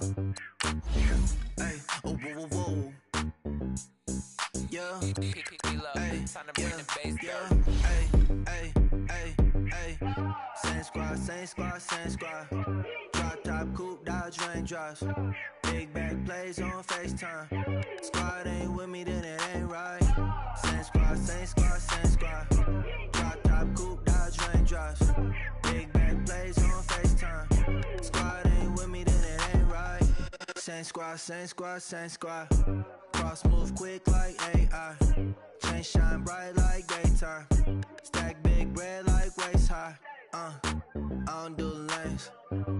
Yeah. Hey, oh, whoa, whoa, whoa. Yeah. Killa, time to bring the bass down. Hey. Same squad, same squad, same squad. Drop top, coupe, Dodge raindrops. Big back plays on FaceTime. Squad ain't with me, then it ain't right. Same squad, same squad, same squad. Drop top, coupe, Dodge raindrops. Big back plays on FaceTime. Squad ain't with me, then it ain't right. Same squad, same squad, same squad. Cross move quick like AI. Chain shine bright like daytime. Stack big bread like waist high. I don't do lanes.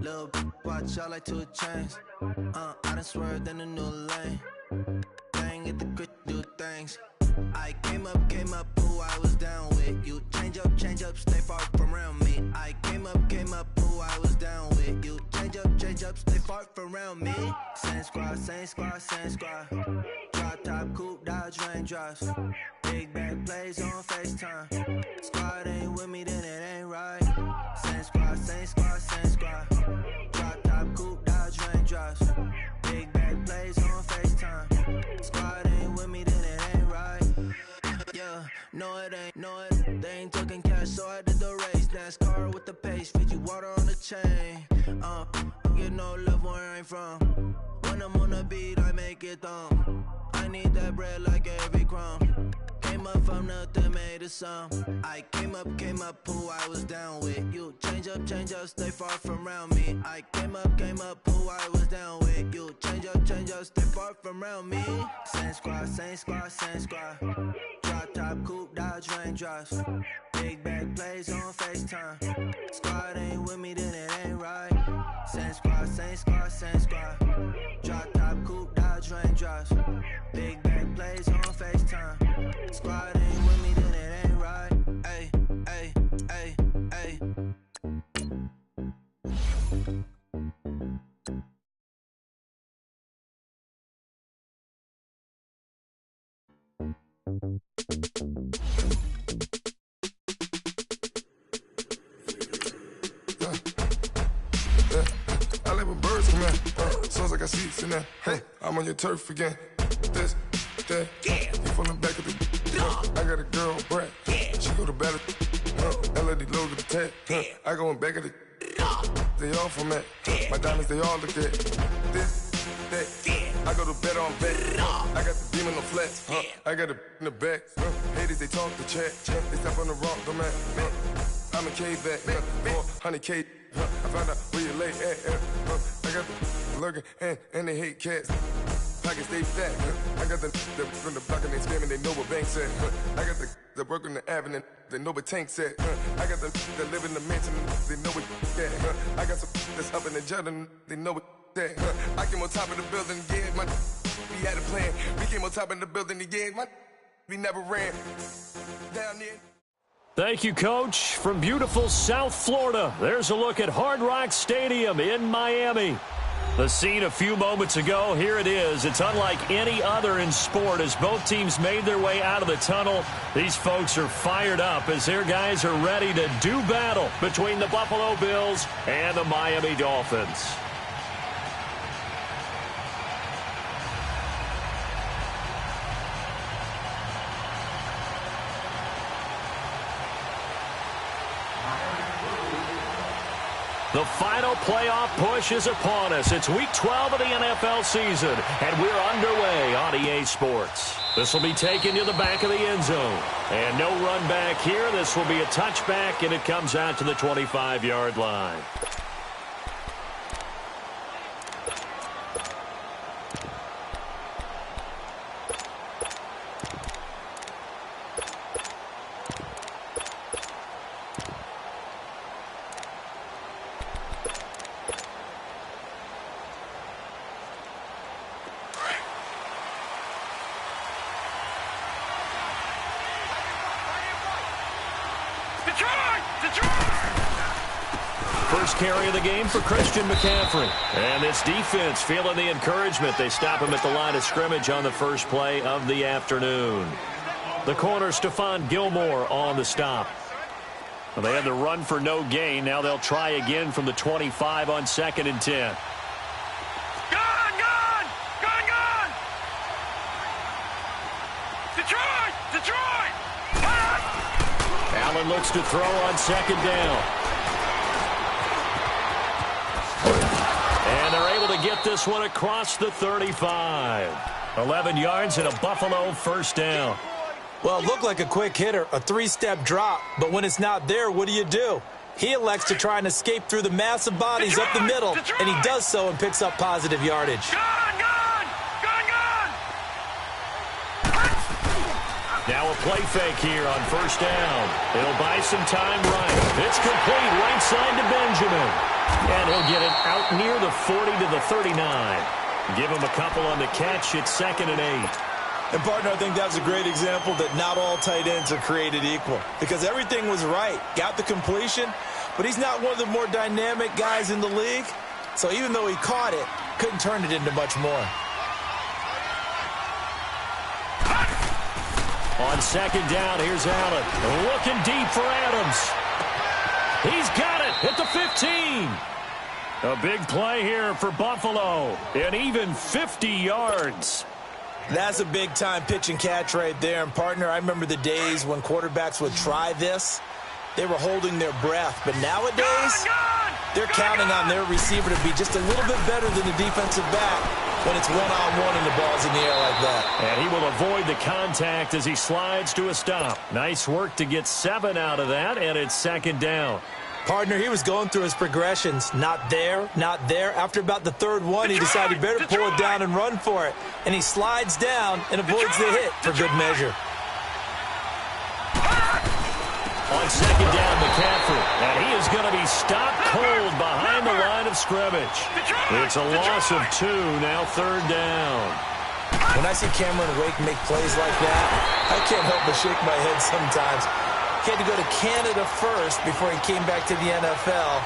Lil' watch out like 2 chains. I done swerved in a new lane. Bang at the grit, do things. I came up, who I was down with. You change up, stay far from around me. I came up, who I was down with. You change up, stay far from around me. Same squad, same squad, same squad. Drop top, coupe, Dodge raindrops. Big back plays on FaceTime. Squad ain't with me, then it ain't right. Same squad, same squad, same squad. Drop top, coupe, Dodge raindrops. Big back plays on FaceTime. Squad ain't with me, then it ain't right. Yeah, no it ain't, they ain't talking cash, so I did the race. NASCAR with the pace, Fiji water on the chain. Get no love where I ain't from. When I'm on the beat, I make it thumb. I need that bread like every crumb. Came up from nothing, made a sum. I came up, who I was down with. You change up, stay far from around me. I came up, who I was down with. You change up, stay far from around me. Same squad, same squad, same squad. Drop top, coupe, Dodge raindrops. Big back plays on FaceTime. Squad ain't with me, then it ain't right. Same squad, same squad, same squad. Drop top, coupe, Dodge raindrops. Big back plays on FaceTime. Squad ain't with me, then it ain't right. Ay. I like when birds come in. Sounds like I see seats in there. Hey, I'm on your turf again. This, that, yeah. You falling back at the. I got a girl, Brett. Yeah. She go to battle. LED logo the tag. I going back at the. They all from that. My diamonds, they all look at. This, that. I go to bed on bed. I got the beam in the flat. I got it in the back. Haters, they talk the chat. They step on the rock, the man. I'm a K-back. 400K. I found out where you lay at. I got the lurking and they hate cats. Pockets stay fat. I got the from the block and they scamming, they know what banks at. I got the work on the avenue, they know what tanks at. I got the that live in the mansion, they know what that. I got some that's up in the jet and they know what that. I came on top of the building, yeah, my we had a plan. We came on top of the building, yeah, my we never ran down there. Thank you, Coach. From beautiful South Florida, there's a look at Hard Rock Stadium in Miami. The scene a few moments ago, here it is. It's unlike any other in sport as both teams made their way out of the tunnel. These folks are fired up as their guys are ready to do battle between the Buffalo Bills and the Miami Dolphins. The final playoff push is upon us. It's Week 12 of the NFL season, and we're underway on EA Sports. This will be taken to the back of the end zone. And no run back here. This will be a touchback, and it comes out to the 25-yard line. First carry of the game for Christian McCaffrey. And this defense feeling the encouragement. They stop him at the line of scrimmage on the first play of the afternoon. The corner, Stephon Gilmore, on the stop. Well, they had the run for no gain. Now they'll try again from the 25 on 2nd and 10. and looks to throw on second down. And they're able to get this one across the 35. 11 yards and a Buffalo first down. Well, it looked like a quick hitter, a three-step drop, but when it's not there, what do? He elects to try and escape through the massive bodies up the middle, and he does so and picks up positive yardage. Now a play fake here on first down. He'll buy some time right. It's complete right side to Benjamin. And he'll get it out near the 40 to the 39. Give him a couple on the catch. It's 2nd and 8. And, partner, I think that's a great example that not all tight ends are created equal. Because everything was right. Got the completion, but he's not one of the more dynamic guys in the league. So even though he caught it, couldn't turn it into much more. On second down, here's Allen. Looking deep for Adams. He's got it at the 15. A big play here for Buffalo. And even 50 yards. That's a big-time pitch and catch right there. And, partner, I remember the days when quarterbacks would try this. They were holding their breath. But nowadays, they're counting on their receiver to be just a little bit better than the defensive back when it's one-on-one and the ball's in the air like that. And he will avoid the contact as he slides to a stop. Nice work to get 7 out of that, and it's 2nd down. Partner, he was going through his progressions. Not there, not there. After about the 3rd one, he decided he better pull it down and run for it. And he slides down and avoids the hit for good measure. On second down, McCaffrey. And he is going to be stopped cold behind the line of scrimmage. It's a loss of 2, now 3rd down. When I see Cameron Wake make plays like that, I can't help but shake my head sometimes. He had to go to Canada first before he came back to the NFL,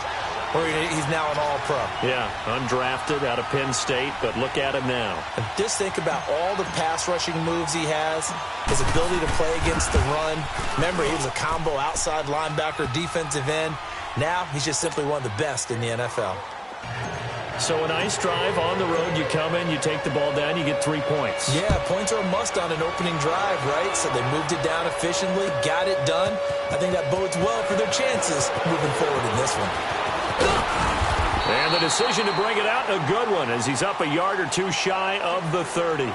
where he's now an all-pro. Yeah, undrafted out of Penn State, but look at him now. And just think about all the pass-rushing moves he has, his ability to play against the run. Remember, he was a combo outside linebacker, defensive end. Now he's just simply one of the best in the NFL. So a nice drive on the road. You come in, you take the ball down, you get 3 points. Yeah, points are a must on an opening drive, right? So they moved it down efficiently, got it done. I think that bodes well for their chances moving forward in this one. And the decision to bring it out, a good one, as he's up a yard or 2 shy of the 30.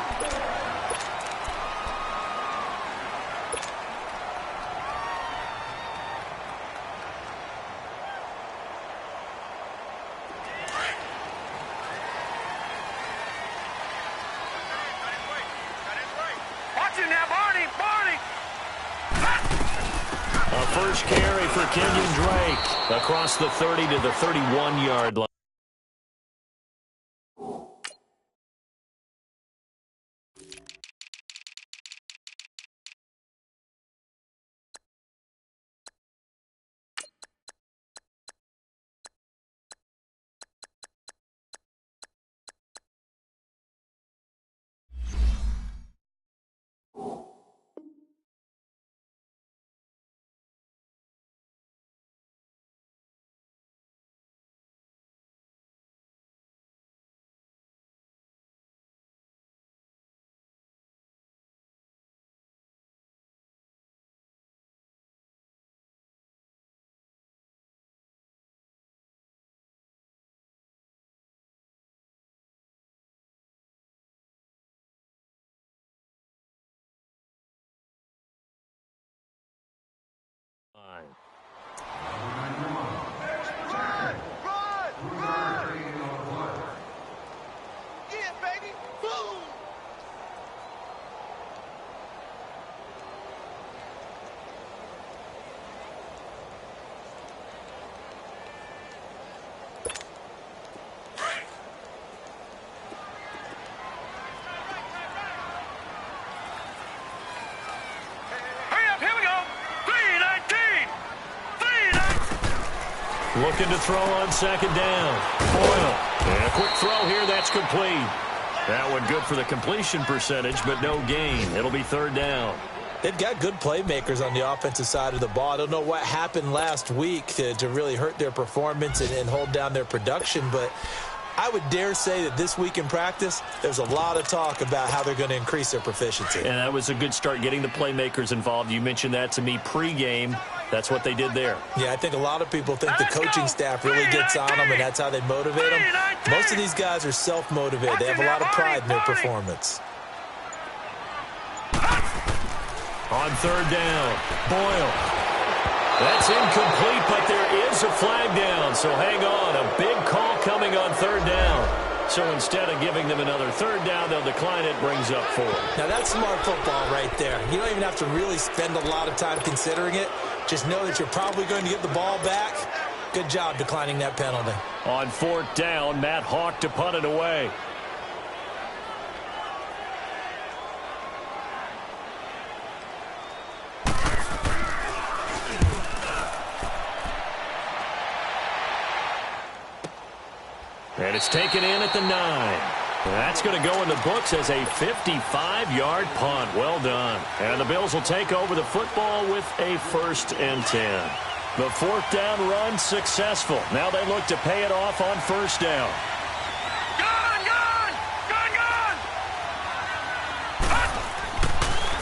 First carry for Kenyon Drake across the 30 to the 31-yard line. Looking to throw on second down. Boyle. And a quick throw here. That's complete. That one good for the completion percentage, but no gain. It'll be 3rd down. They've got good playmakers on the offensive side of the ball. I don't know what happened last week to really hurt their performance and hold down their production, but I would dare say that this week in practice, there's a lot of talk about how they're going to increase their proficiency. And that was a good start getting the playmakers involved. You mentioned that to me pregame. That's what they did there. Yeah, I think a lot of people think the coaching staff really gets on them, and that's how they motivate them. Most of these guys are self-motivated. They have a lot of pride in their performance. On third down, Boyle. That's incomplete, but there is a flag down, so hang on. A big call coming on third down. So instead of giving them another third down, they'll decline it, brings up 4. Now, that's smart football right there. You don't even have to really spend a lot of time considering it. Just know that you're probably going to get the ball back. Good job declining that penalty. On fourth down, Matt Hawk to punt it away. And it's taken in at the 9. That's going to go in the books as a 55-yard punt. Well done. And the Bills will take over the football with a 1st and 10. The fourth down run successful. Now they look to pay it off on first down.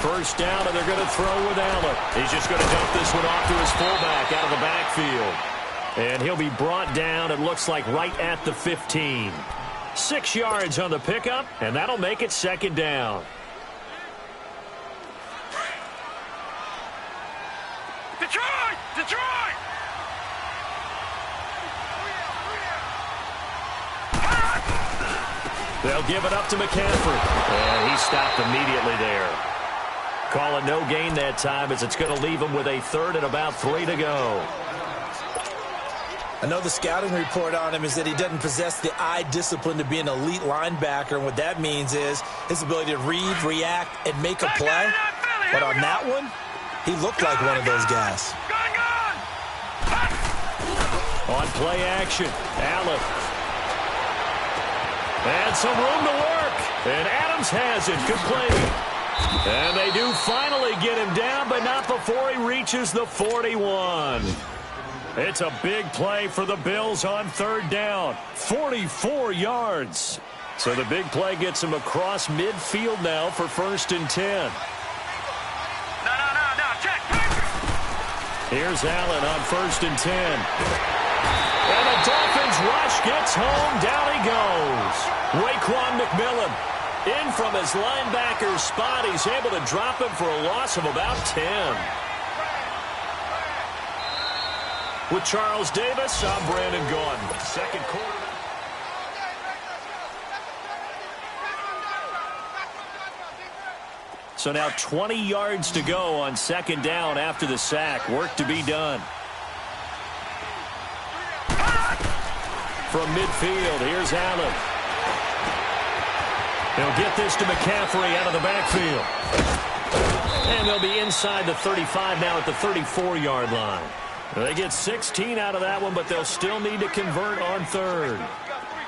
First down, and they're going to throw with Allen. He's just going to dump this one off to his fullback out of the backfield. And he'll be brought down, it looks like, right at the 15. 6 yards on the pickup, and that'll make it second down. Detroit! Detroit! They'll give it up to McCaffrey. And he stopped immediately there. Call it no gain that time as it's going to leave him with a 3rd and about 3 to go. I know the scouting report on him is that he doesn't possess the eye discipline to be an elite linebacker, and what that means is his ability to read, react, and make a play. But on that one, he looked like one of those guys. On play action, Allen. And some room to work. And Adams has it, complete. And they do finally get him down, but not before he reaches the 41. It's a big play for the Bills on third down. 44 yards. So the big play gets him across midfield now for 1st and 10. No, check. Here's Allen on 1st and 10. And the Dolphins rush gets home. Down he goes. Raekwon McMillan in from his linebacker spot. He's able to drop him for a loss of about 10. With Charles Davis, I'm Brandon Gaudin. Second quarter. So now 20 yards to go on second down after the sack. Work to be done. From midfield, here's Allen. He'll get this to McCaffrey out of the backfield. And they'll be inside the 35 now at the 34-yard line. They get 16 out of that one, but they'll still need to convert on third.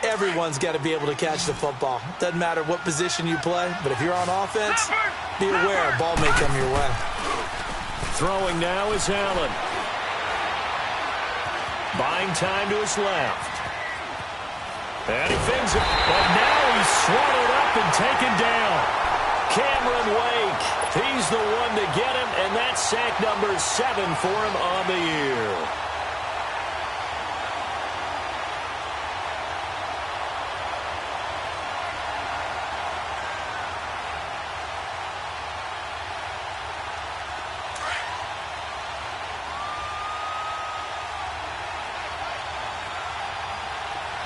Everyone's got to be able to catch the football. Doesn't matter what position you play, but if you're on offense, be aware a ball may come your way. Throwing now is Allen. Buying time to his left. And he fings it, but now he's swallowed up and taken down. Cameron Wake, he's the one to get him, and that's sack number 7 for him on the year.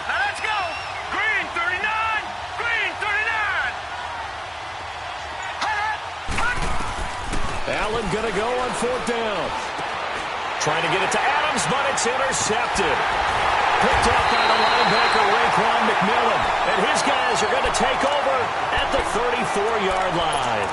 Now let's go. Green 39. Green 39. Allen going to go on fourth down. Trying to get it to Adams, but it's intercepted. Picked up by the linebacker, Raekwon McMillan. And his guys are going to take over at the 34-yard line.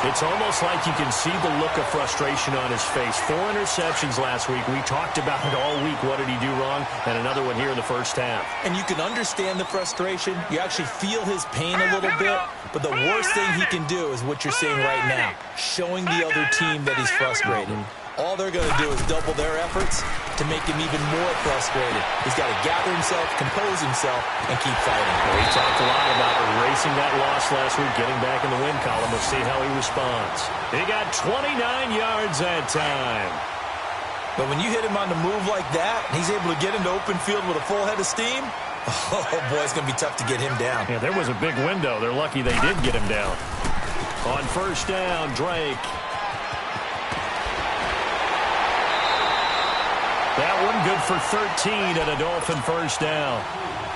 It's almost like you can see the look of frustration on his face. 4 interceptions last week. We talked about it all week. What did he do wrong? And another one here in the first half. And you can understand the frustration. You actually feel his pain a little bit. But the worst thing he can do is what you're seeing right now, showing the other team that he's frustrated. All they're going to do is double their efforts to make him even more frustrated. He's got to gather himself, compose himself, and keep fighting. Well, we talked a lot about erasing that loss last week, getting back in the win column. We'll see how he responds. He got 29 yards that time. But when you hit him on the move like that, and he's able to get into open field with a full head of steam, oh, boy, it's going to be tough to get him down. Yeah, there was a big window. They're lucky they did get him down. On first down, Drake. That one good for 13 and a Dolphin first down.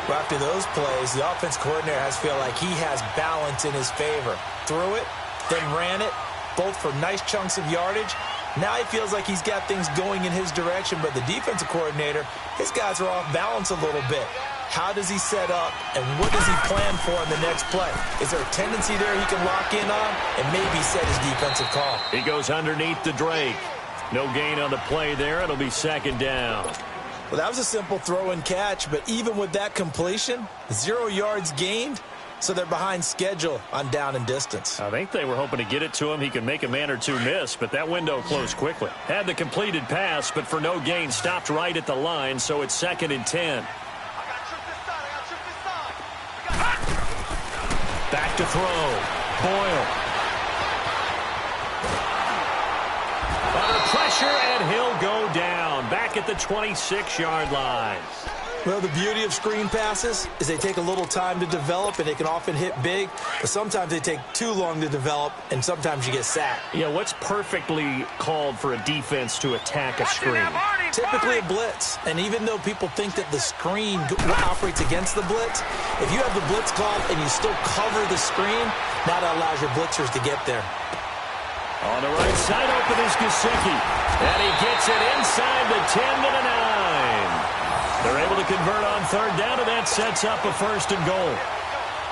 Well, after those plays, the offense coordinator has to feel like he has balance in his favor. Threw it, then ran it, both for nice chunks of yardage. Now he feels like he's got things going in his direction, but the defensive coordinator, his guys are off balance a little bit. How does he set up, and what does he plan for in the next play? Is there a tendency there he can lock in on and maybe set his defensive call? He goes underneath to Drake. No gain on the play there. It'll be second down. Well, that was a simple throw and catch, but even with that completion, 0 yards gained, so they're behind schedule on down and distance. I think they were hoping to get it to him. He could make a man or two miss, but that window closed quickly. Had the completed pass, but for no gain, stopped right at the line, so it's 2nd and 10. Back to throw. Boyle. Under pressure, and he'll go down. Back at the 26-yard line. Well, the beauty of screen passes is they take a little time to develop, and they can often hit big, but sometimes they take too long to develop, and sometimes you get sacked. Yeah, what's perfectly called for a defense to attack a screen? Typically a blitz, and even though people think that the screen operates against the blitz, if you have the blitz called and you still cover the screen, now that allows your blitzers to get there. On the right side, open is Gesicki, and he gets it inside the 10 to the 9. They're able to convert on third down, and that sets up a 1st and goal.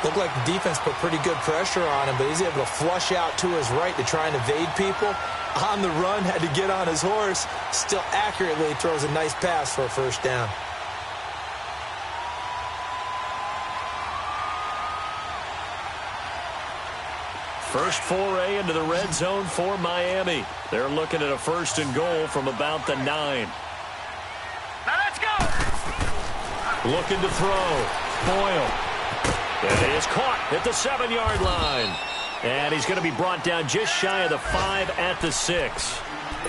Looked like the defense put pretty good pressure on him, but he's able to flush out to his right to try and evade people. On the run, had to get on his horse. Still accurately throws a nice pass for a 1st down. First foray into the red zone for Miami. They're looking at a 1st and goal from about the 9. Now let's go. Looking to throw. Boyle. And it is caught at the 7-yard line. And he's going to be brought down just shy of the 5 at the 6.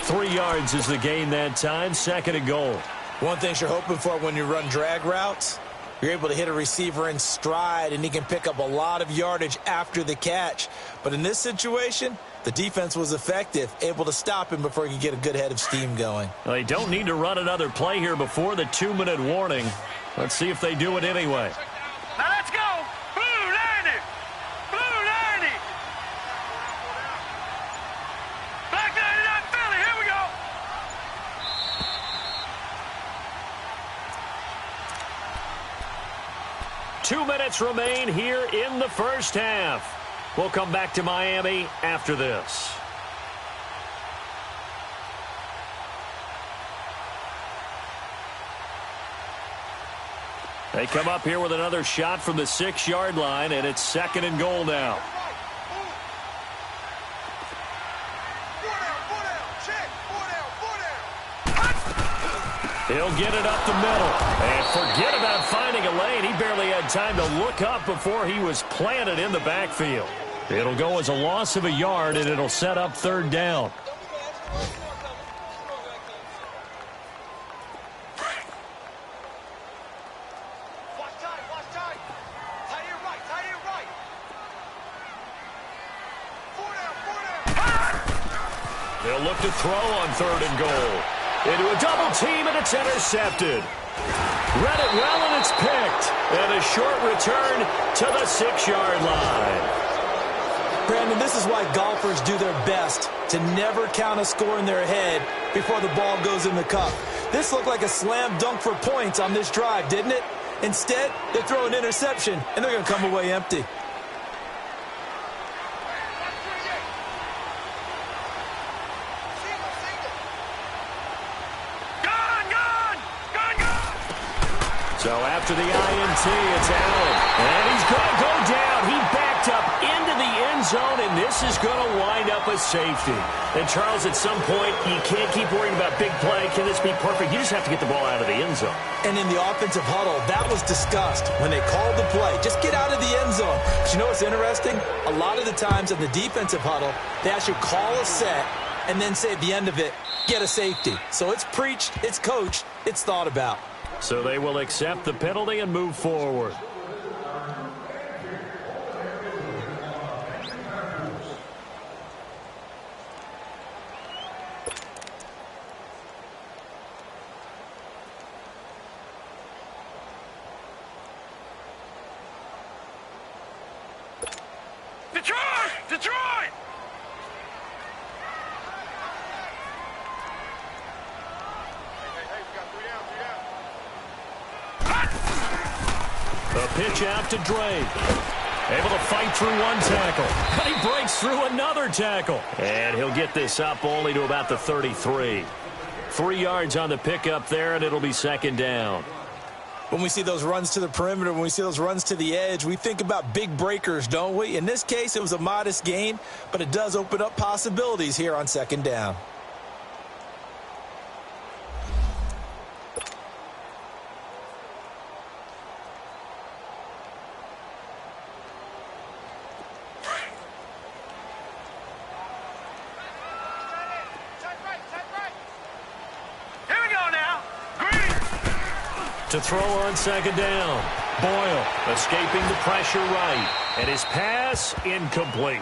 3 yards is the gain that time. 2nd and goal. One thing you're hoping for when you run drag routes, you're able to hit a receiver in stride, and he can pick up a lot of yardage after the catch. But in this situation, the defense was effective, able to stop him before he could get a good head of steam going. Well, they don't need to run another play here before the 2-minute warning. Let's see if they do it anyway. Now let's go. Blue Landy. Blue Landy. Black 99 Philly. Here we go. Two minutes remain here in the first half. We'll come back to Miami after this. They come up here with another shot from the 6-yard line, and it's 2nd and goal now. He'll get it up the middle. And forget about finding a lane. He barely had time to look up before he was planted in the backfield. It'll go as a loss of a yard, and it'll set up 3rd down. They'll look to throw on 3rd and goal. Into a double team, and it's intercepted. Read it well, and it's picked. And a short return to the 6-yard line. Brandon, this is why golfers do their best to never count a score in their head before the ball goes in the cup. This looked like a slam dunk for points on this drive, didn't it? Instead, they throw an interception, and they're going to come away empty. So after the INT, it's Allen. And he's going to go down. He backed up into the end zone, and this is going to wind up a safety. And, Charles, at some point, you can't keep worrying about big play. Can this be perfect? You just have to get the ball out of the end zone. And in the offensive huddle, that was discussed when they called the play. Just get out of the end zone. But you know what's interesting? A lot of the times in the defensive huddle, they actually call a set and then say at the end of it, get a safety. So it's preached, it's coached, it's thought about. So they will accept the penalty and move forward. Detroit! Detroit! The pitch out to Drake. Able to fight through one tackle. But he breaks through another tackle. And he'll get this up only to about the 33. 3 yards on the pickup there, and it'll be second down. When we see those runs to the perimeter, when we see those runs to the edge, we think about big breakers, don't we? In this case, it was a modest gain, but it does open up possibilities here on second down. To throw on second down. Boyle escaping the pressure right. And his pass incomplete.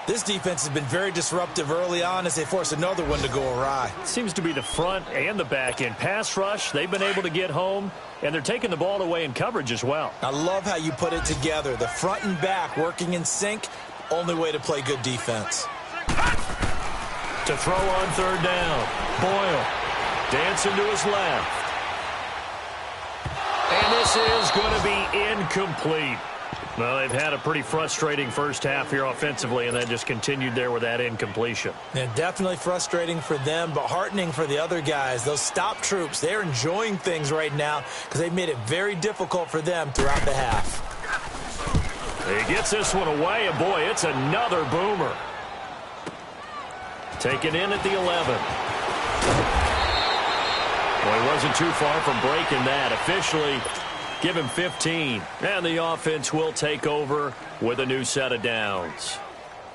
This defense has been very disruptive early on as they force another one to go awry. Seems to be the front and the back end. Pass rush, they've been able to get home, and they're taking the ball away in coverage as well. I love how you put it together. The front and back working in sync, only way to play good defense. To throw on third down. Boyle dancing to his left. And this is going to be incomplete. Well, they've had a pretty frustrating first half here offensively, and then just continued there with that incompletion. Yeah, definitely frustrating for them, but heartening for the other guys. Those stop troops, they're enjoying things right now because they've made it very difficult for them throughout the half. He gets this one away, and boy, it's another boomer. Taken in at the 11. Well, he wasn't too far from breaking that. Officially, give him 15. And the offense will take over with a new set of downs.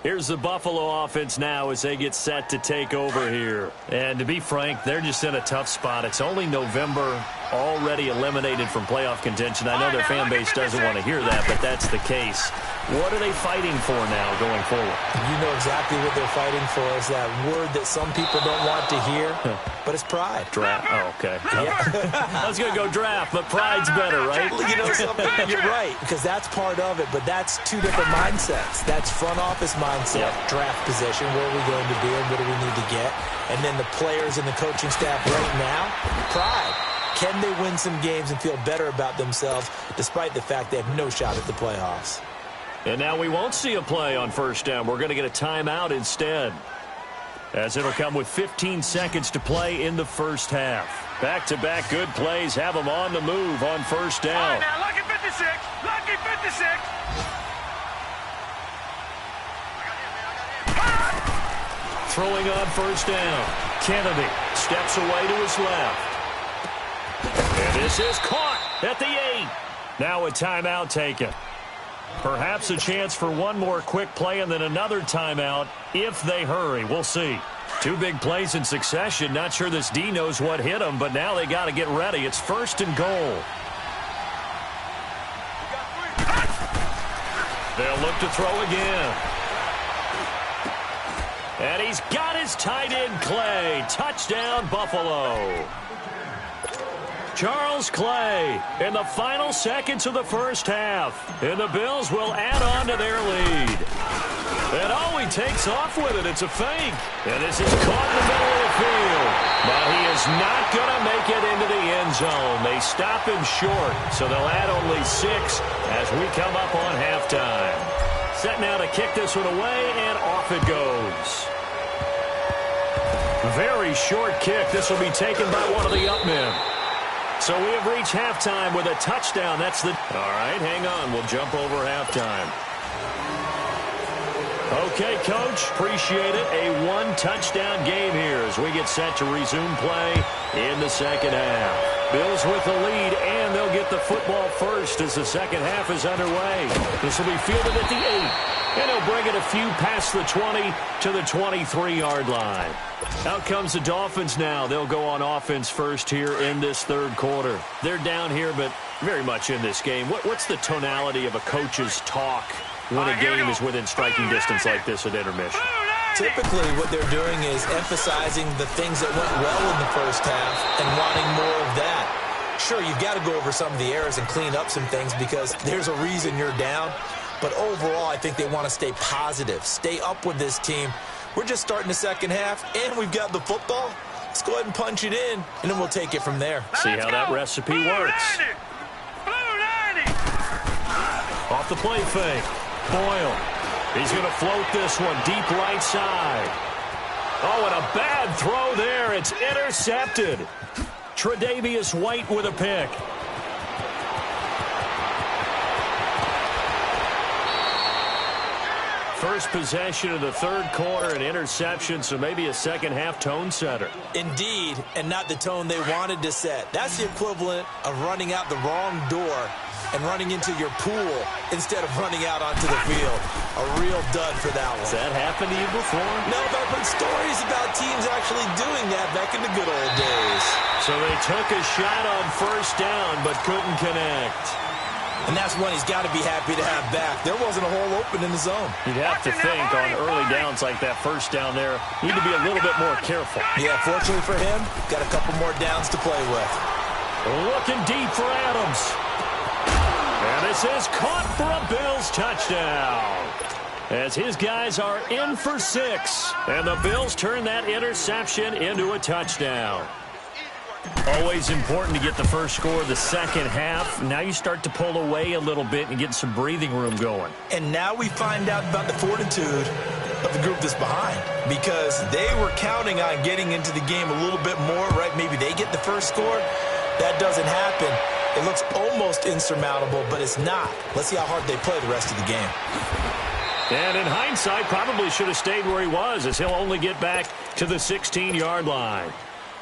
Here's the Buffalo offense now as they get set to take over here. And to be frank, they're just in a tough spot. It's only November, already eliminated from playoff contention. I know their fan base doesn't want to hear that, but that's the case. What are they fighting for now going forward? You know exactly what they're fighting for. Is that word that some people don't want to hear, but it's pride. Draft. Oh, okay. I was going to go draft, but pride's better, right? You know something? You're right, because that's part of it, but that's two different mindsets. That's front office mindset, draft position, where are we going to be and what do we need to get? And then the players and the coaching staff right now, pride. Can they win some games and feel better about themselves despite the fact they have no shot at the playoffs? And now we won't see a play on first down. We're going to get a timeout instead, as it'll come with 15 seconds to play in the first half. Back-to-back good plays have them on the move on first down. All right, now, lucky 56. Lucky 56. Throwing on first down. Kennedy steps away to his left. And this is caught at the 8. Now a timeout taken. Perhaps a chance for one more quick play and then another timeout if they hurry. We'll see. Two big plays in succession. Not sure this D knows what hit them, but now they got to get ready. It's first and goal. They'll look to throw again. And he's got his tight end, Clay. Touchdown, Buffalo. Charles Clay in the final seconds of the first half. And the Bills will add on to their lead. And he takes off with it. It's a fake. And this is caught in the middle of the field. But he is not going to make it into the end zone. They stop him short. So they'll add only 6 as we come up on halftime. Set now to kick this one away, and off it goes. Very short kick. This will be taken by one of the up men. So we have reached halftime with a touchdown. That's the... All right, hang on. We'll jump over halftime. Okay, Coach, appreciate it. A one-touchdown game here as we get set to resume play in the second half. Bills with the lead, and they'll get the football first as the second half is underway. This will be fielded at the 8. And he'll bring it a few past the 20 to the 23-yard line. Out comes the Dolphins now. They'll go on offense first here in this third quarter. They're down here, but very much in this game. What's the tonality of a coach's talk when a game is within striking distance like this at intermission? Typically, what they're doing is emphasizing the things that went well in the first half and wanting more of that. Sure, you've got to go over some of the errors and clean up some things because there's a reason you're down. But overall, I think they want to stay positive, stay up with this team. We're just starting the second half, and we've got the football. Let's go ahead and punch it in, and then we'll take it from there. See how that recipe works. Off the play fake. Boyle. He's going to float this one deep right side. Oh, and a bad throw there. It's intercepted. Tre'Davious White with a pick. First possession of the third quarter, an interception, so maybe a second-half tone setter. Indeed, and not the tone they wanted to set. That's the equivalent of running out the wrong door and running into your pool instead of running out onto the field. A real dud for that one. Has that happened to you before? No, but I've heard stories about teams actually doing that back in the good old days. So they took a shot on first down but couldn't connect. And that's one he's got to be happy to have back. There wasn't a hole open in the zone. You'd have to think on early downs like that first down there, you need to be a little bit more careful. Yeah, fortunately for him, got a couple more downs to play with. Looking deep for Adams. And this is caught for a Bills touchdown. As his guys are in for 6. And the Bills turn that interception into a touchdown. Always important to get the first score of the second half. Now you start to pull away a little bit and get some breathing room going. And now we find out about the fortitude of the group that's behind, because they were counting on getting into the game a little bit more, right? Maybe they get the first score. That doesn't happen. It looks almost insurmountable, but it's not. Let's see how hard they play the rest of the game. And in hindsight, probably should have stayed where he was, as he'll only get back to the 16-yard line.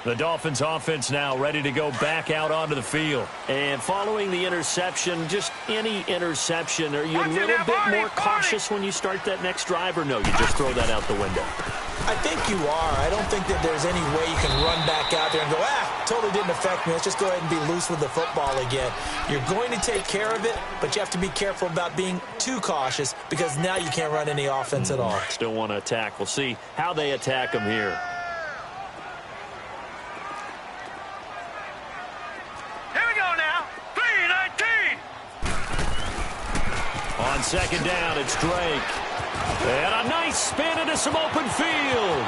The Dolphins offense now ready to go back out onto the field. And following the interception, just any interception, are you a little bit more cautious when you start that next drive, or no, you just throw that out the window? I think you are. I don't think that there's any way you can run back out there and go, totally didn't affect me. Let's just go ahead and be loose with the football again. You're going to take care of it, but you have to be careful about being too cautious because now you can't run any offense at all. Still want to attack. We'll see how they attack them here. On second down, it's Drake. And a nice spin into some open field.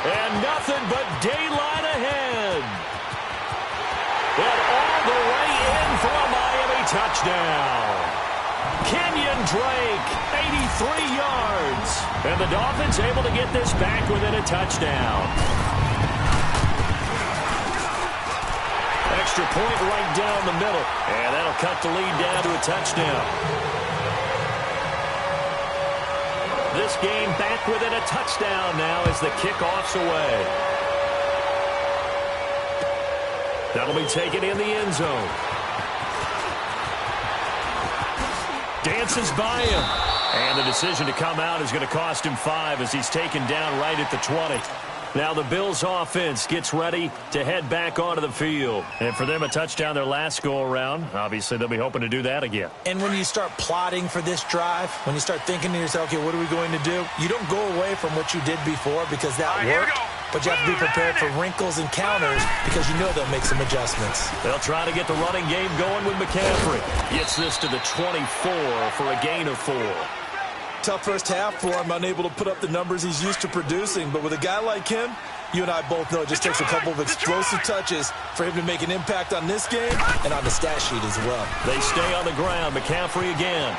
And nothing but daylight ahead. And all the way in for a Miami touchdown. Kenyon Drake, 83 yards. And the Dolphins able to get this back within a touchdown. Extra point right down the middle. And that'll cut the lead down to a touchdown. This game back within a touchdown now as the kickoff's away. That'll be taken in the end zone. Dances by him. And the decision to come out is going to cost him 5 as he's taken down right at the 20. Now the Bills offense gets ready to head back onto the field. And for them, a touchdown their last go-around. Obviously, they'll be hoping to do that again. And when you start plotting for this drive, when you start thinking to yourself, okay, what are we going to do? You don't go away from what you did before because that worked. But you have to be prepared for wrinkles and counters because you know they'll make some adjustments. They'll try to get the running game going with McCaffrey. Gets this to the 24 for a gain of 4. Tough first half for him, unable to put up the numbers he's used to producing. But with a guy like him, you and I both know it just takes a couple of explosive touches for him to make an impact on this game and on the stat sheet as well. They stay on the ground. McCaffrey again.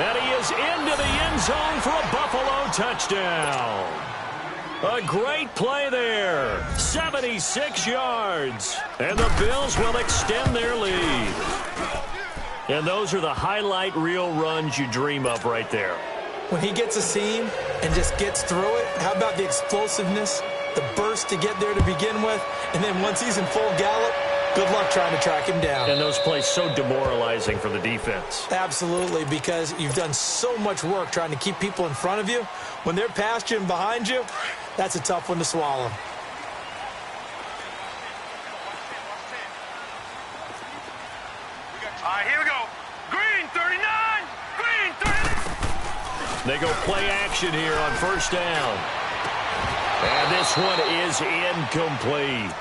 And he is into the end zone for a Buffalo touchdown. A great play there. 76 yards. And the Bills will extend their lead. And those are the highlight reel runs you dream of right there. When he gets a seam and just gets through it, how about the explosiveness the burst to get there to begin with, and then once he's in full gallop, good luck trying to track him down. And those plays so demoralizing for the defense. Absolutely, because you've done so much work trying to keep people in front of you. When they're past you and behind you, that's a tough one to swallow. All right, here we go. Green 39, green 39. They go play action here on first down. And this one is incomplete.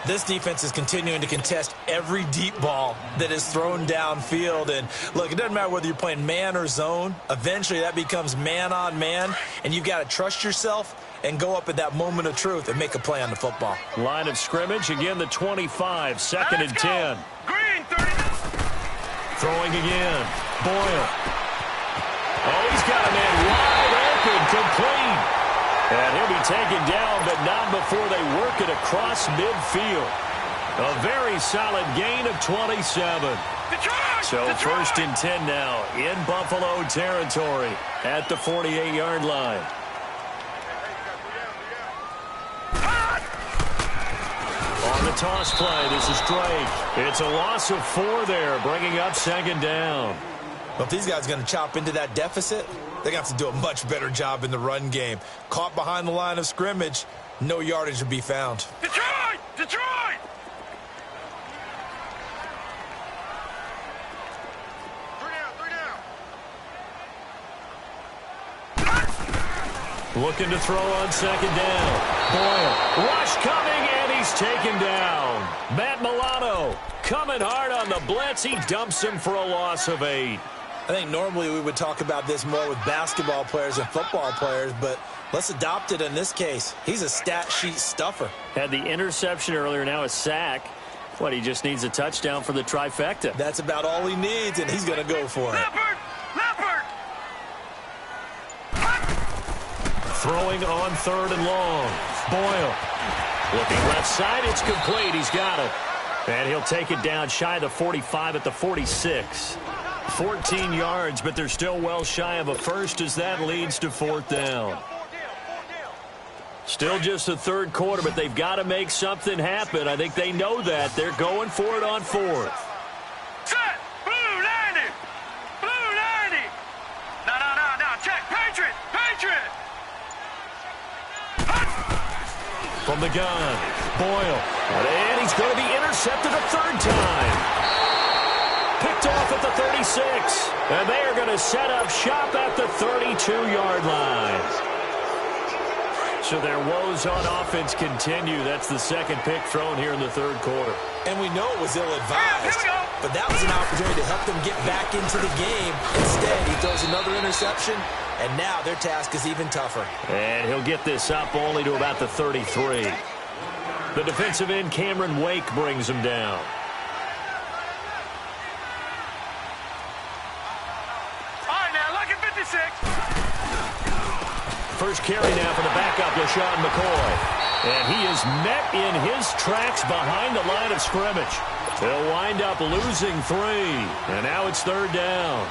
This defense is continuing to contest every deep ball that is thrown downfield. And, look, it doesn't matter whether you're playing man or zone. Eventually, that becomes man on man, and you've got to trust yourself and go up at that moment of truth and make a play on the football. Line of scrimmage, again, the 25, second and 10. Green 39. Throwing again. Boyle. Oh, he's got a man wide open, complete. And he'll be taken down, but not before they work it across midfield. A very solid gain of 27. So first and 10 now in Buffalo territory at the 48-yard line. On the toss play, this is Drake. It's a loss of 4 there, bringing up second down. Well, if these guys are going to chop into that deficit, they're going to have to do a much better job in the run game. Caught behind the line of scrimmage, no yardage to be found. Detroit! Detroit! Looking to throw on second down. Boyle, rush coming, and he's taken down. Matt Milano coming hard on the blitz. He dumps him for a loss of 8. I think normally we would talk about this more with basketball players and football players, but let's adopt it in this case. He's a stat sheet stuffer. Had the interception earlier, now a sack. What, he just needs a touchdown for the trifecta. That's about all he needs, and he's going to go for it. Leopard! Leopard! Throwing on third and long. Boyle. Looking left side, it's complete. He's got it. And he'll take it down shy of the 45 at the 46. 14 yards, but they're still well shy of a first as that leads to fourth down. Still just the third quarter, but they've got to make something happen. I think they know that. They're going for it on fourth. Set! Blue 90! Blue 90! No, check! Patriot! Patriot! From the gun, Boyle. And he's going to be intercepted a third time. Picked off at the 36. And they are going to set up shop at the 32-yard line. So their woes on offense continue. That's the second pick thrown here in the third quarter. And we know it was ill-advised, but that was an opportunity to help them get back into the game. Instead, he throws another interception, and now their task is even tougher. And he'll get this up only to about the 33. The defensive end, Cameron Wake, brings him down. First carry now for the backup, LaShawn McCoy. And he is met in his tracks behind the line of scrimmage. They'll wind up losing 3. And now it's third down.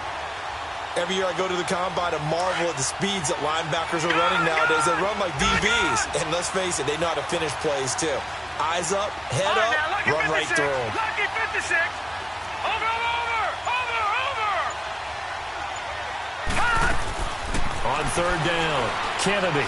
Every year I go to the combine and marvel at the speeds that linebackers are running nowadays. They run like DBs. And let's face it, they know how to finish plays too. Eyes up, head up, run right through them. Lucky 56. Over. On third down, Kennedy.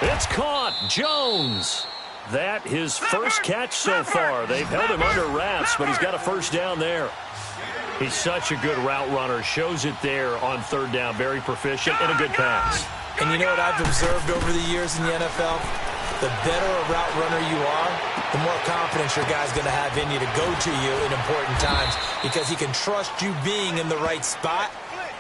It's caught. Jones. That his first catch so far. They've held him under wraps, but he's got a first down there. He's such a good route runner. Shows it there on third down. Very proficient and a good pass. And you know what I've observed over the years in the NFL? The better a route runner you are, the more confidence your guy's going to have in you to go to you in important times because he can trust you being in the right spot,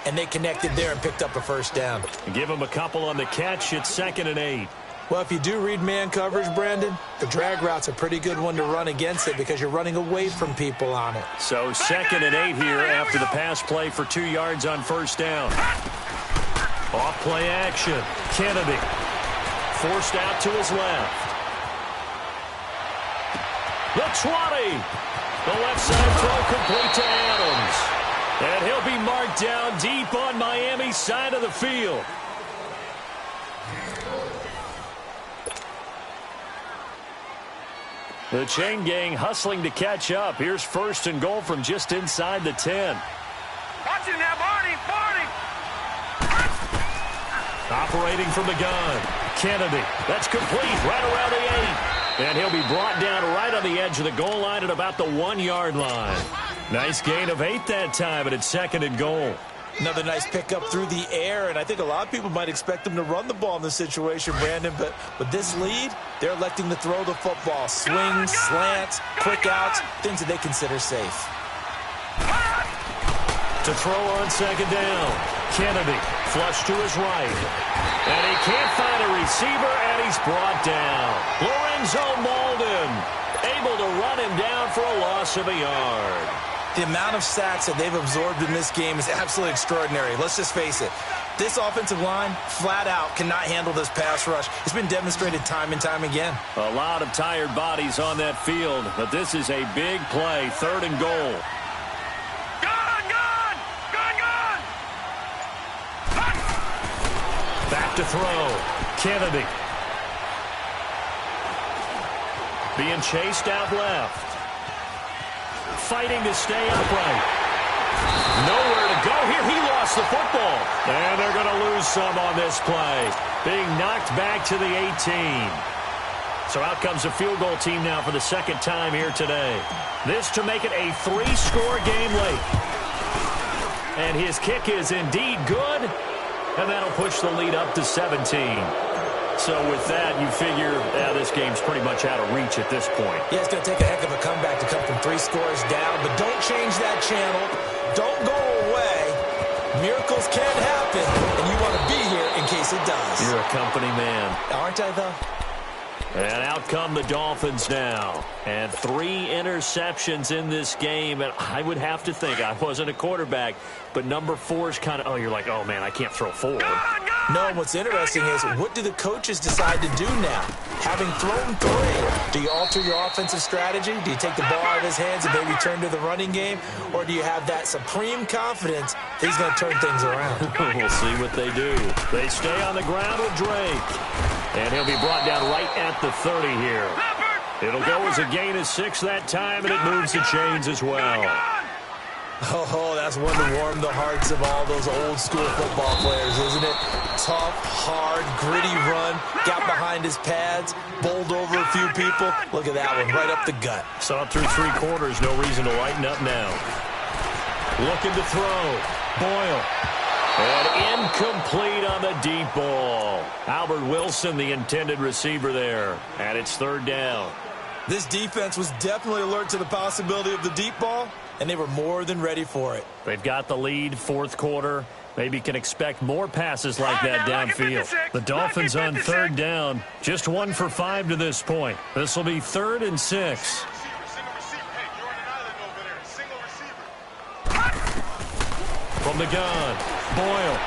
and they connected there and picked up a first down. Give him a couple on the catch. It's 2nd and 8. Well, if you do read man coverage, Brandon, the drag route's a pretty good one to run against it because you're running away from people on it. So 2nd and 8 here after the pass play for 2 yards on first down. Off play action. Kennedy. Forced out to his left. The 20. The left side throw complete to Adams. And he'll be marked down deep on Miami's side of the field. The chain gang hustling to catch up. Here's 1st and goal from just inside the 10. Watch him now, Barney! Operating from the gun. Kennedy. That's complete right around the 8. And he'll be brought down right on the edge of the goal line at about the 1-yard line. Nice gain of 8 that time, and it's 2nd and goal. Another nice pickup through the air, and I think a lot of people might expect them to run the ball in this situation, Brandon, but with this lead, they're electing to throw the football. Swings, slants, quick outs, things that they consider safe. To throw on 2nd down. Kennedy, flush to his right. And he can't find a receiver, and he's brought down. Lorenzo Malden, able to run him down for a loss of a yard. The amount of sacks that they've absorbed in this game is absolutely extraordinary. Let's just face it. This offensive line, flat out, cannot handle this pass rush. It's been demonstrated time and time again. A lot of tired bodies on that field, but this is a big play. 3rd and goal. Back to throw. Kennedy. Being chased out left. Fighting to stay upright. Nowhere to go here. He lost the football. And they're going to lose some on this play. Being knocked back to the 18. So out comes a field goal team now for the 2nd time here today. This to make it a 3-score game late. And his kick is indeed good. And that'll push the lead up to 17. So with that, you figure this game's pretty much out of reach at this point. Yeah, it's going to take a heck of a comeback to come from 3 scores down. But don't change that channel. Don't go away. Miracles can happen, and you want to be here in case it does. You're a company man. Aren't I, though? And out come the Dolphins now. And 3 interceptions in this game. And I would have to think, I wasn't a quarterback, but number 4 is kind of, you're like, oh, man, I can't throw 4. No, and what's interesting is, what do the coaches decide to do now? Having thrown 3, do you alter your offensive strategy? Do you take the ball out of his hands and maybe turn to the running game? Or do you have that supreme confidence that he's going to turn things around? We'll see what they do. They stay on the ground with Drake. And he'll be brought down right at the 30 here. It'll go as a gain of 6 that time, and it moves the chains as well. Oh, that's one to warm the hearts of all those old-school football players, isn't it? Tough, hard, gritty run, got behind his pads, bowled over a few people. Look at that one, right up the gut. Saw it through 3 quarters, no reason to lighten up now. Looking to throw. Boyle. And incomplete on the deep ball. Albert Wilson, the intended receiver there. And it's 3rd down. This defense was definitely alert to the possibility of the deep ball, and they were more than ready for it. They've got the lead, 4th quarter. Maybe can expect more passes like that downfield. The Dolphins on 3rd down. Just 1 for 5 to this point. This will be 3rd and 6. From the gun, Boyle.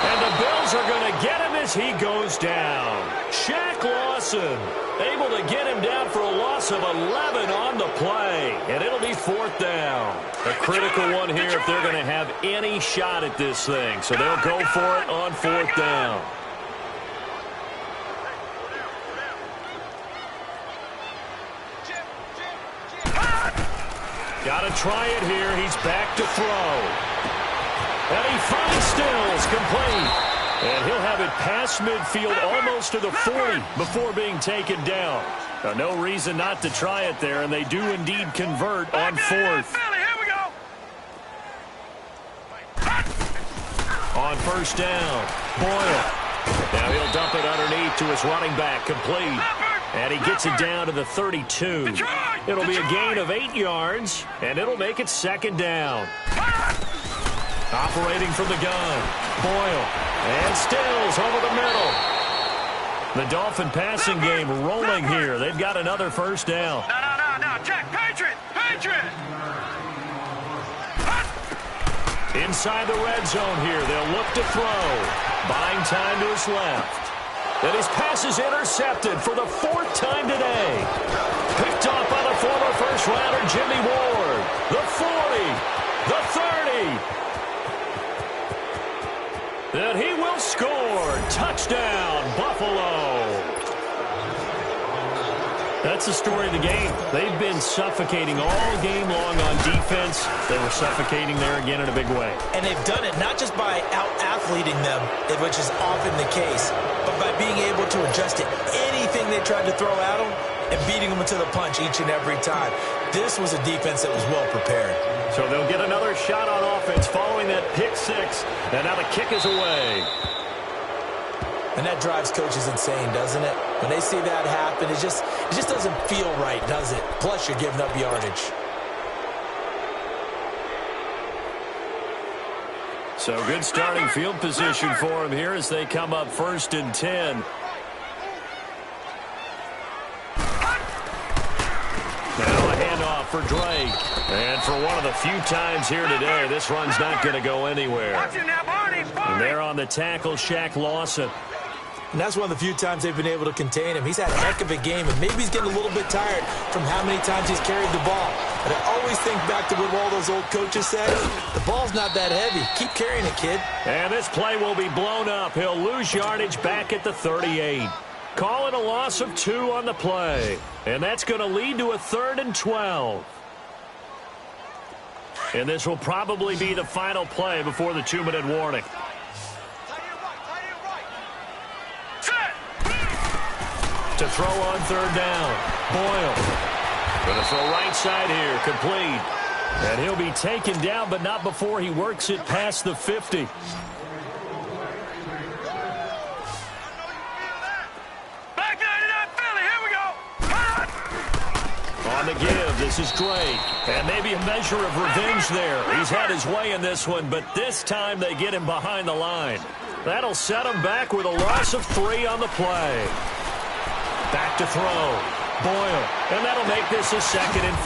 And the Bills are going to get him as he goes down. Shaq Lawson able to get him down for a loss of 11 on the play. And it'll be 4th down. A critical one here if they're going to have any shot at this thing. So they'll go for it on 4th down. Got to try it here. He's back to throw. And he finds Stills complete. And he'll have it past midfield almost to the 40 before being taken down. Now, no reason not to try it there, and they do indeed convert on 4th. On 1st down, Boyle. Now he'll dump it underneath to his running back, complete. And he gets it down to the 32. It'll be a gain of 8 yards, and it'll make it 2nd down. Operating from the gun, Boyle, and Stills over the middle. The Dolphin passing game rolling here. They've got another 1st down. No, check, Patriot! Inside the red zone here, they'll look to throw. Buying time to his left. And his pass is intercepted for the 4th time today. Picked off by the former first-rounder Jimmy Ward. The 40, the 30. And he will score. Touchdown, Buffalo. That's the story of the game. They've been suffocating all game long on defense. They were suffocating there again in a big way. And they've done it not just by out-athleting them, which is often the case, but by being able to adjust to anything they tried to throw at them and beating them to the punch each and every time. This was a defense that was well prepared. So they'll get another shot on offense following that pick six. And now the kick is away. And that drives coaches insane, doesn't it? When they see that happen, it just doesn't feel right, does it? Plus, you're giving up yardage. So good starting field position for him here as they come up 1st and 10. Now a handoff for Drake. And for one of the few times here today, this run's not going to go anywhere. And there on the tackle, Shaq Lawson. And that's one of the few times they've been able to contain him. He's had a heck of a game, and maybe he's getting a little bit tired from how many times he's carried the ball. But I always think back to what all those old coaches said. The ball's not that heavy. Keep carrying it, kid. And this play will be blown up. He'll lose yardage back at the 38. Call it a loss of 2 on the play. And that's going to lead to a 3rd and 12. And this will probably be the final play before the 2-minute warning. To throw on 3rd down. Boyle. Going to throw right side here. Complete. And he'll be taken down, but not before he works it past the 50. On the give, this is Drake. And maybe a measure of revenge there. He's had his way in this one, but this time they get him behind the line. That'll set him back with a loss of 3 on the play. Back to throw. Boyle. And that'll make this a 2nd and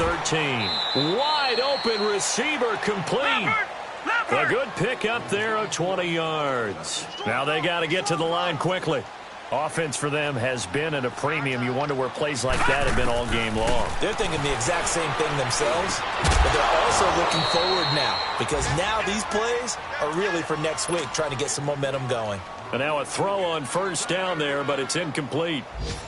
13. Wide open receiver complete. A good pick up there of 20 yards. Now they got to get to the line quickly. Offense for them has been at a premium. You wonder where plays like that have been all game long. They're thinking the exact same thing themselves, but they're also looking forward now because now these plays are really for next week, trying to get some momentum going. And now a throw on 1st down there, but it's incomplete.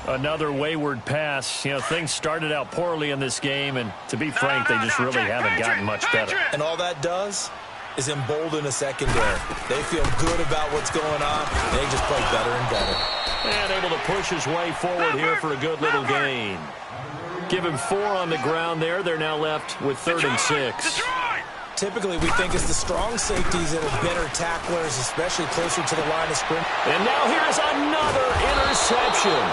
Another wayward pass. You know, things started out poorly in this game, and to be frank, they just really haven't gotten much better. And all that does is embolden a secondary. They feel good about what's going on, and they just play better and better. And able to push his way forward here for a good little gain. Give him 4 on the ground there. They're now left with 3rd and 6. Typically, we think it's the strong safeties that are better tacklers, especially closer to the line of scrimmage. And now here's another interception.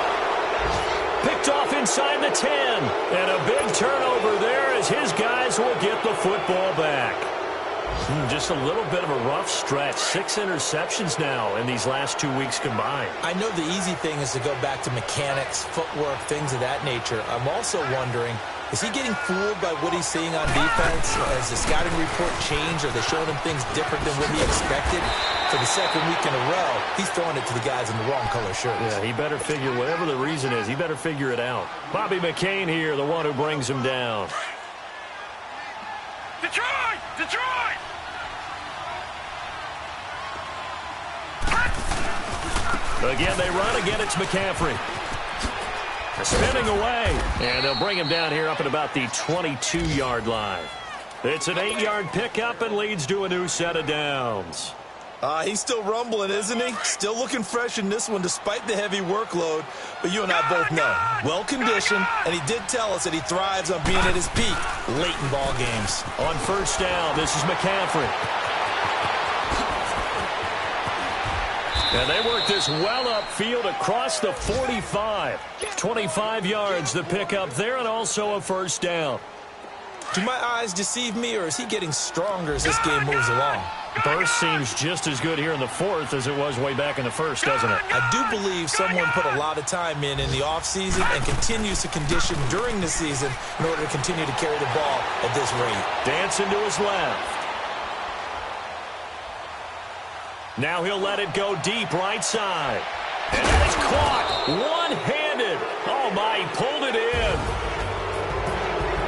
Picked off inside the 10. And a big turnover there as his guys will get the football back. Just a little bit of a rough stretch. 6 interceptions now in these last 2 weeks combined. I know the easy thing is to go back to mechanics, footwork, things of that nature. I'm also wondering, is he getting fooled by what he's seeing on defense? Has the scouting report changed? Are they showing him things different than what he expected? For the 2nd week in a row, he's throwing it to the guys in the wrong color shirts. Yeah, he better figure, whatever the reason is, he better figure it out. Bobby McCain here, the one who brings him down. Detroit! Detroit! Again, they run. Again, it's McCaffrey. Spinning away. And they'll bring him down here up at about the 22-yard line. It's an 8-yard pickup and leads to a new set of downs. He's still rumbling, isn't he? Still looking fresh in this one despite the heavy workload. But you and I both know, well-conditioned, and he did tell us that he thrives on being at his peak late in ball games. On 1st down, this is McCaffrey. And they work this well upfield across the 45. 25 yards the pickup there, and also a 1st down. Do my eyes deceive me, or is he getting stronger as this game moves along? Burst seems just as good here in the 4th as it was way back in the 1st, doesn't it? I do believe someone put a lot of time in the offseason and continues to condition during the season in order to continue to carry the ball at this rate. Dancing to his left. Now he'll let it go deep right side. And that is caught one-handed. Oh, my, he pulled it in.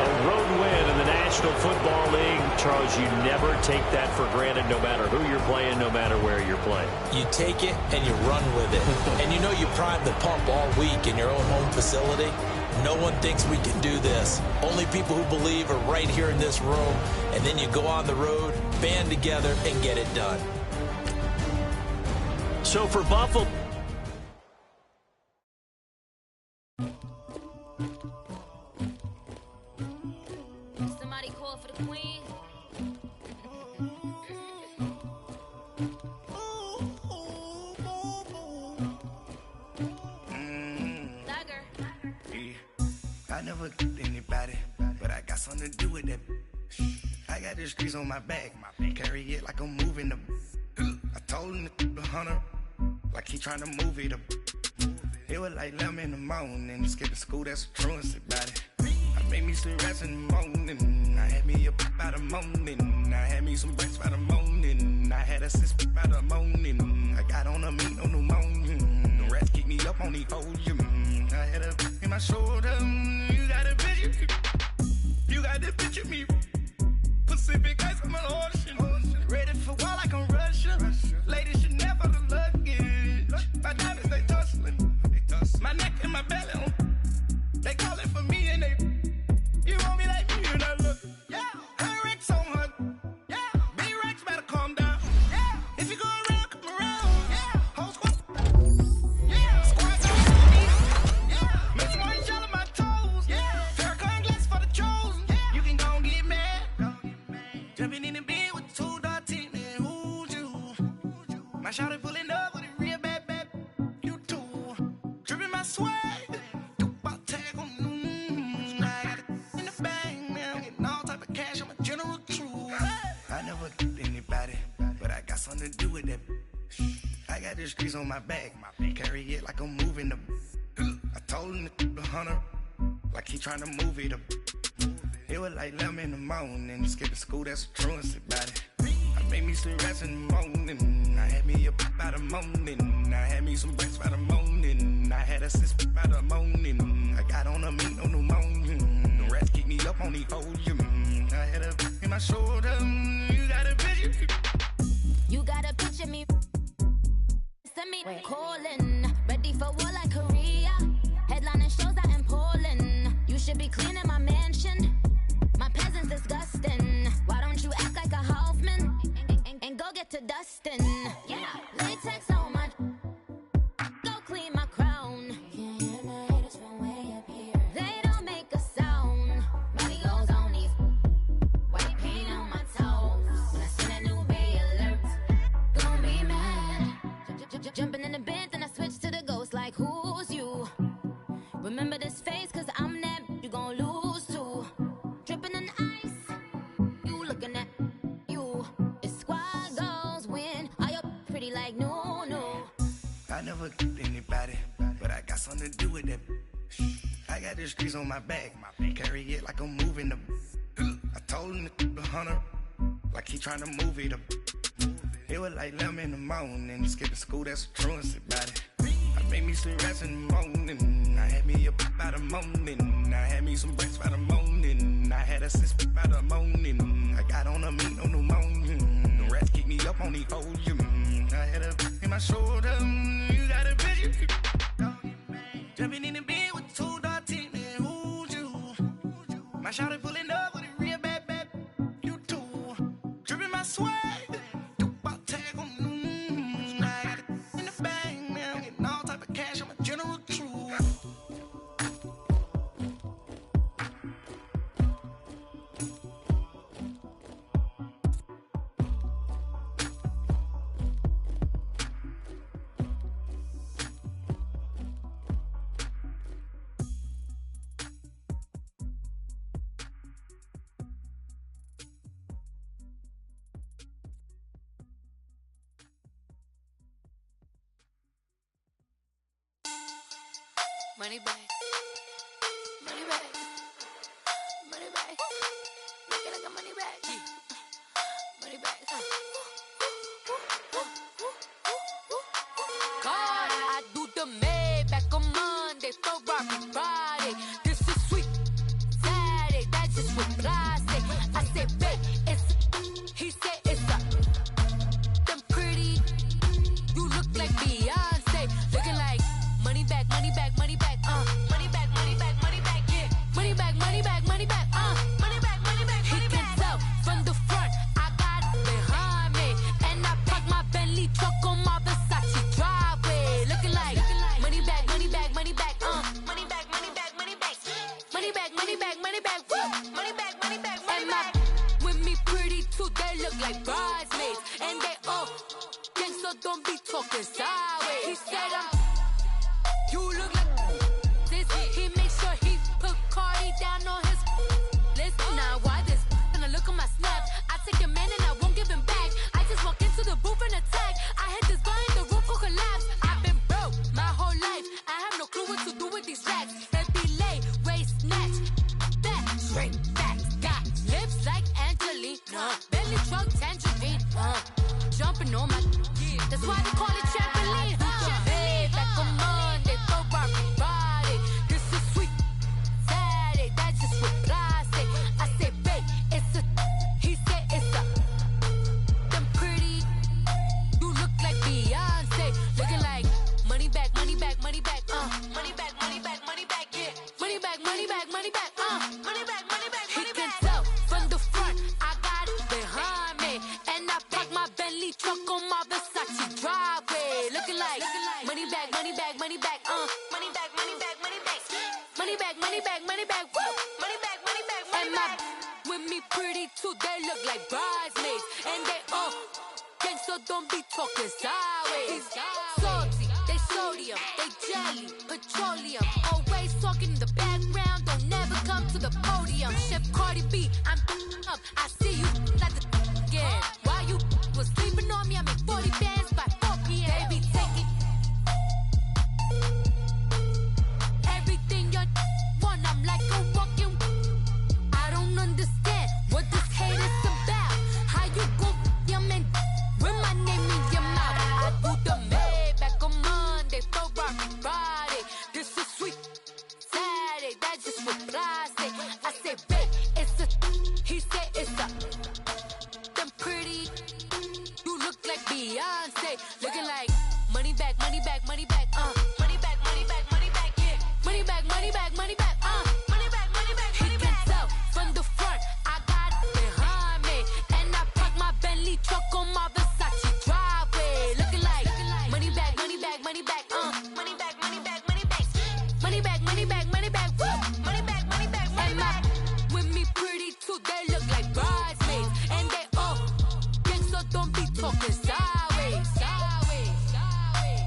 A road win in the National Football League. Charles, you never take that for granted no matter who you're playing, no matter where you're playing. You take it and you run with it. And you know you prime the pump all week in your own home facility. No one thinks we can do this. Only people who believe are right here in this room. And then you go on the road, band together, and get it done. So for Buffalo... Somebody call for the queen. I never killed anybody, but I got something to do with that. I got the streets on my back, carry it like I'm moving the. I told him to 100, like he trying to move it up. It was like 11 in the morning, skipping school, that's a truancy about it. I made me some rest in the morning, I had me a pop by the morning, I had me some breaks by the morning, I had a six by the morning, I got on a meat on the morning, the rats keep me up on the volume, I had a in my shoulder, you got a picture, you got the picture me, Pacific ice on my ocean, ready for war like I'm Russia, ladies should never the luggage, my diamonds they tussling, my neck and my belly on, they calling for me and they, you want me like me and I look, yeah, her Rex on her, yeah, B-Rex better calm down, yeah, if you go around, come around, yeah, whole squad, yeah, squad on me, yeah, make some orange gel on my toes, yeah, Farrakhan glass for the chosen, yeah, you can go and get mad, jumping in the bed with 2 dark teeth, man, who's you, my shawty pulling up with a real bad, you too, dripping my swag, something to do with that. I got the streets on my back, carry it like I'm moving the. I told him to 100, like he trying to move it up. It was like 11 in the morning, skipping school, that's a truancy about it. I made me some rest in the morning, I had me a pop by the morning, I had me some breaks by the morning, I had a six by the morning, I got on a meat on the morning, the rats keep me up on the volume, I had a in my shoulder, you got a picture. You gotta picture me. Send me calling. Ready for war like Korea. Headlining shows out in Poland. You should be cleaning my mansion. My peasants disgusting. Why don't you act like a Hoffman and go get to dustin'? Yeah, latex on my. Go clean my crown. Can't hear my haters from way up here. They don't make a sound. Money goes on these. White paint on my toes. When I send a new bay alert. Jumping in the bed, then I switch to the ghost like who's you? Remember this face, cause I'm that you gon' lose too. Dripping in ice, you looking at you. It's squad goals win, are you pretty like no? I never killed anybody, but I got something to do with that. I got the streets on my back, carry it like I'm moving the. I told him to 100, like he trying to move it up. It was like 11 in the morning, skipping school, that's a truancy about it. I made me some rest in the morning, I had me a pop by the morning, I had me some breaks by the morning, I had a six by the morning, I got on a meat on the morning, the rats keep me up on the volume, I had a in my shoulder, you got a picture, jumping in the bed with 2 dark teeth, man, who's you? My shawty pulling up with a real bad, you too, dripping my swag. Money back. Money back. Money back. Make it like a money back. Money back. God, I do the Maybach on Monday, Ferrari Friday. This is sweet Saturday, that's just what I say. I said, babe, it's, he said it's a, them pretty, you look like Beyonce, looking like money back, money back, money back, money back, money back, money back. like bridesmaids, and they all think so. Don't be talking sideways. He said you look like this. He makes sure he put Cardi down on his list. Now why this? Gonna look at my snap. I take your man and I won't give him back. I just walk into the booth and attack. I hit this guy in the roof will collapse. I've been broke my whole life. I have no clue what to do with these racks. Heavy lay, waist snatch, back straight back. Got lips like Angelina, belly truck tangerine. Jumping on my, that's why they call it trampoline. Hey, back on Monday, throw rock body. This is sweet Saturday, that's just what I say. I say, babe, it's a, he said it's a. Them pretty, you look like Beyonce, looking like money back, money back, money back, money back, money back, money back, yeah, money back, money back, money back, money back, money back. He can tell from the front, I got it behind me, and I park my Bentley truck on my Versace driveway, looking like money back, money back, money back, money back, money back, money back, money back, money back, money back, woo, money back, money back, money back. With me pretty too, they look like bridesmaids, and they all gang, so don't be talking sideways. Salty, they sodium, they jelly, petroleum, always talking in the background, don't never come to the podium. Chef Cardi B, I'm up, I see you like the again. While you was sleeping on me, I make 40 bands by 4 p.m. Baby, take it. Everything you want, I'm like a walking. I don't understand what this hate is about. How you go, your man, with my name in your mouth. I do the Maybach on Monday, throw rock Friday. This is sweet Saturday, that's just what I say. I say, babe, it's a, he said it's a. Them pretty, you look like Beyonce, looking like money back, money back, money back, money back, money back, money back, yeah, money back, money back, money back, money back, money back, money back. He can tell from the front, I got it behind me, and I park my Bentley truck on my Versace driveway, looking like money back, money back, money back, money back, money back, money back, money back, money back, money back, woo, money back, money back, money back. With me pretty too, they look like bridesmaids, and they all gang, so don't be talking sideways, sideways, sideways.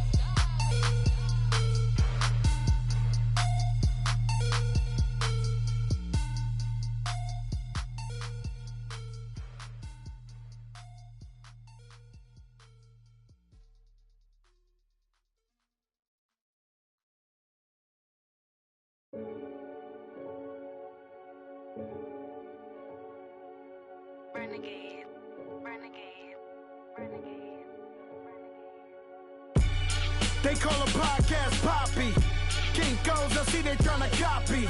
Renegade, renegade, renegade. They call a podcast Poppy. Kinkos, I see they tryna copy.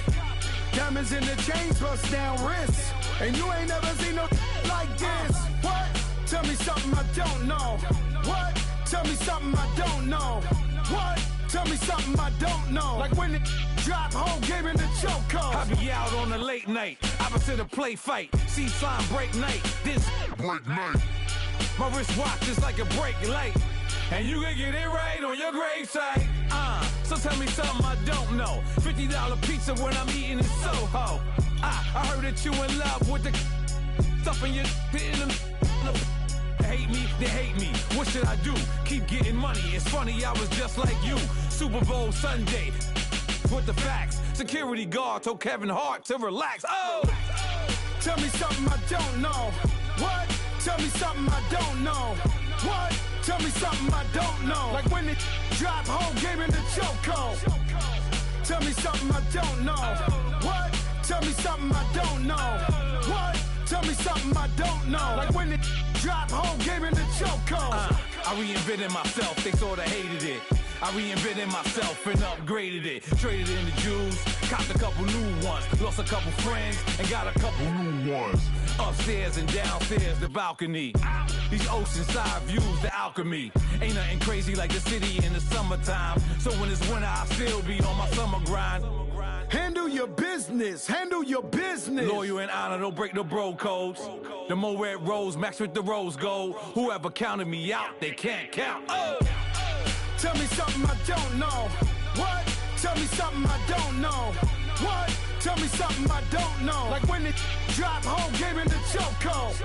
Diamonds in the chains, bust down wrists. And you ain't never seen no like this. What? Tell me something I don't know. What? Tell me something I don't know. What? Tell me something I don't know. Like when it drop, whole game in the chokehold. I be out on a late night, opposite a play fight. See sign break night, this break night. My wristwatch is like a break light. And you can get it right on your gravesite. So tell me something I don't know. $50 pizza when I'm eating in Soho. I heard that you in love with the stuff in your in them. Hate me, they hate me. What should I do? Keep getting money. It's funny, I was just like you. Super Bowl Sunday. With the facts. Security guard told Kevin Hart to relax. Oh! Tell me something I don't know. What? Tell me something I don't know. What? Tell me something I don't know. Like when it drop, whole game in the chokehold. Tell me something I don't know. What? Tell me something I don't know. What? Tell me something I don't know. Like when it drop, whole game in the chokehold. I reinvented myself, they sorta hated it. I reinvented myself and upgraded it. Traded in the Jews, copped a couple new ones. Lost a couple friends and got a couple new ones. Upstairs and downstairs, the balcony. These oceanside views, the alchemy. Ain't nothing crazy like the city in the summertime. So when it's winter, I still be on my summer grind. Handle your business, handle your business. Loyal and honor, don't break the bro codes. The more red rose, max with the rose gold. Whoever counted me out, they can't count. Oh! Tell me something I don't know. What? Tell me something I don't know. What? Tell me something I don't know. Like when it drop, whole game in the chokehold.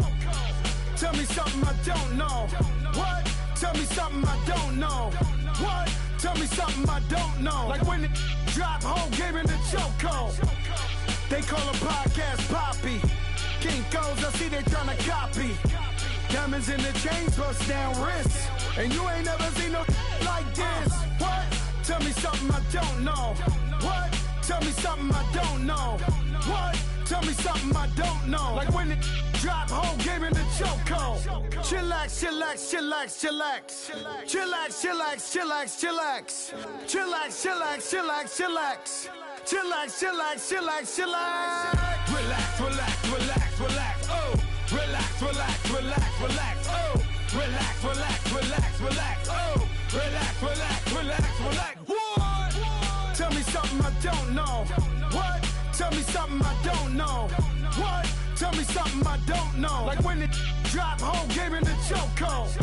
Tell me something I don't know. What? Tell me something I don't know. What? Tell me something I don't know. Like when it drop whole game in the chokehold. They call a podcast Poppy. Kinkos, I see they tryna copy. Diamonds in the chains, bust down wrists. And you ain't never seen no like this. What? Tell me something I don't know. What? Tell me something I don't know. What? Tell me something I don't know. Like when it drop whole game in the chokehold. Chillax, chillax, chillax, chillax. Chillax, chillax, chillax, chillax. Chillax, chillax, chillax, chillax. Chillax, chillax, chillax, chillax. Relax, relax, relax, relax. Oh, relax, relax, relax, relax. Oh, relax, relax, relax, relax. Oh, relax, relax, relax, relax. What? Tell me something I don't know. What? Tell me something I don't know. What? Tell me something I don't know. Like when it drop whole game in the chokehold.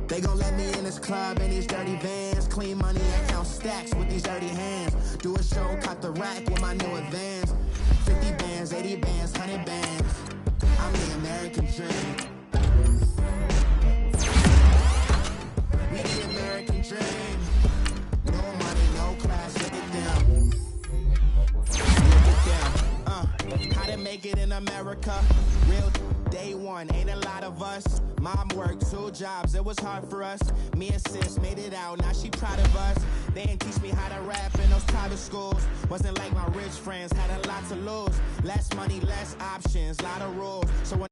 They gon' let me in this club in these dirty vans. Clean money and count stacks with these dirty hands. Do a show, cut the rack with my new advance. 50 bands, 80 bands, 100 bands. I'm the American dream. We the American dream. No money, no class, look at them. Look at them. How to make it in America. Real day one, ain't a lot of us. Mom worked 2 jobs, it was hard for us. Me and sis made it out, now she proud of us. They didn't teach me how to rap in those private schools. Wasn't like my rich friends, had a lot to lose. Less money, less options, lot of rules. So when